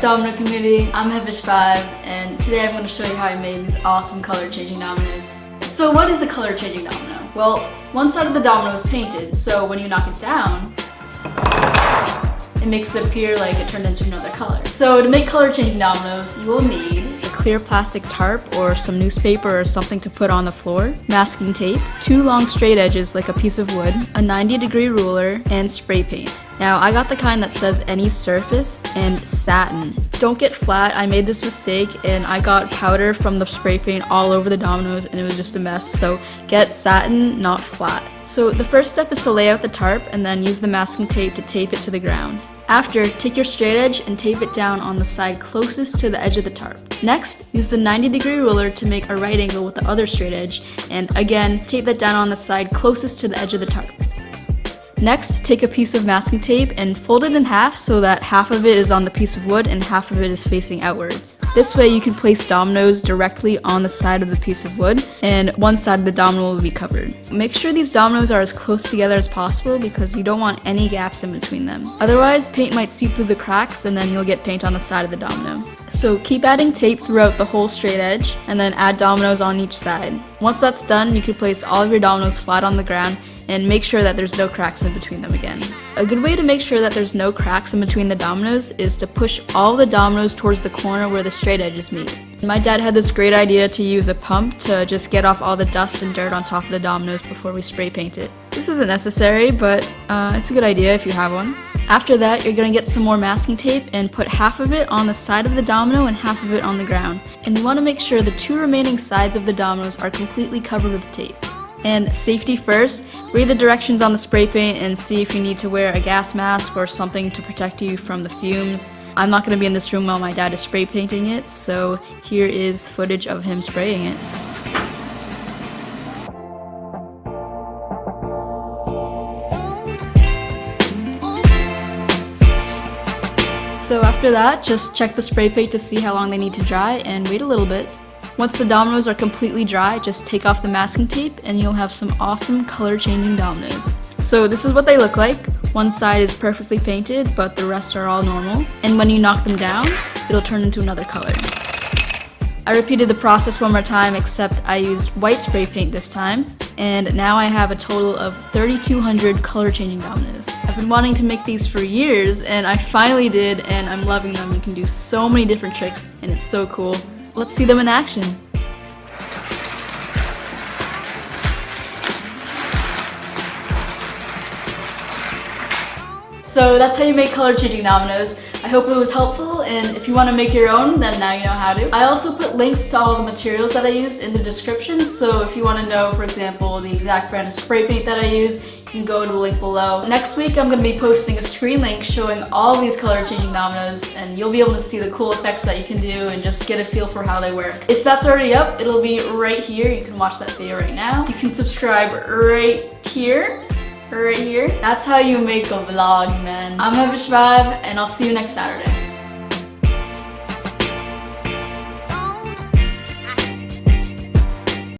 Domino community? I'm Vish5, and today I'm going to show you how I made these awesome color changing dominoes. So what is a color changing domino? Well, one side of the domino is painted, so when you knock it down, it makes it appear like it turned into another color. So to make color changing dominoes, you will need a clear plastic tarp or some newspaper or something to put on the floor, masking tape, 2 long straight edges like a piece of wood, a 90-degree ruler, and spray paint. Now I got the kind that says any surface and satin. Don't get flat. I made this mistake and I got powder from the spray paint all over the dominoes and it was just a mess. So get satin, not flat. So the first step is to lay out the tarp and then use the masking tape to tape it to the ground. After, take your straight edge and tape it down on the side closest to the edge of the tarp. Next, use the 90-degree ruler to make a right angle with the other straight edge, and again, tape that down on the side closest to the edge of the tarp. Next, take a piece of masking tape and fold it in half so that half of it is on the piece of wood and half of it is facing outwards. This way you can place dominoes directly on the side of the piece of wood and one side of the domino will be covered. Make sure these dominoes are as close together as possible because you don't want any gaps in between them. Otherwise, paint might seep through the cracks and then you'll get paint on the side of the domino. So keep adding tape throughout the whole straight edge and then add dominoes on each side. Once that's done, you can place all of your dominoes flat on the ground and make sure that there's no cracks in between them again. A good way to make sure that there's no cracks in between the dominoes is to push all the dominoes towards the corner where the straight edges meet. My dad had this great idea to use a pump to just get off all the dust and dirt on top of the dominoes before we spray paint it. This isn't necessary, but it's a good idea if you have one. After that, you're going to get some more masking tape and put half of it on the side of the domino and half of it on the ground. And you want to make sure the 2 remaining sides of the dominoes are completely covered with tape. And safety first, read the directions on the spray paint and see if you need to wear a gas mask or something to protect you from the fumes. I'm not going to be in this room while my dad is spray painting it, so here is footage of him spraying it. So after that, just check the spray paint to see how long they need to dry and wait a little bit. Once the dominoes are completely dry, just take off the masking tape and you'll have some awesome color changing dominoes. So this is what they look like. One side is perfectly painted, but the rest are all normal. And when you knock them down, it'll turn into another color. I repeated the process one more time, except I used white spray paint this time. And now I have a total of 3,200 color changing dominoes. I've been wanting to make these for years and I finally did and I'm loving them. You can do so many different tricks and it's so cool. Let's see them in action. So that's how you make color changing dominoes. I hope it was helpful, and if you want to make your own, then now you know how to. I also put links to all the materials that I use in the description, so if you want to know, for example, the exact brand of spray paint that I use, you can go to the link below. Next week I'm going to be posting a screen link showing all these color changing dominoes, and you'll be able to see the cool effects that you can do and just get a feel for how they work. If that's already up, it'll be right here. You can watch that video right now. You can subscribe right here. That's how you make a vlog, man. I'm Vish5, and I'll see you next Saturday.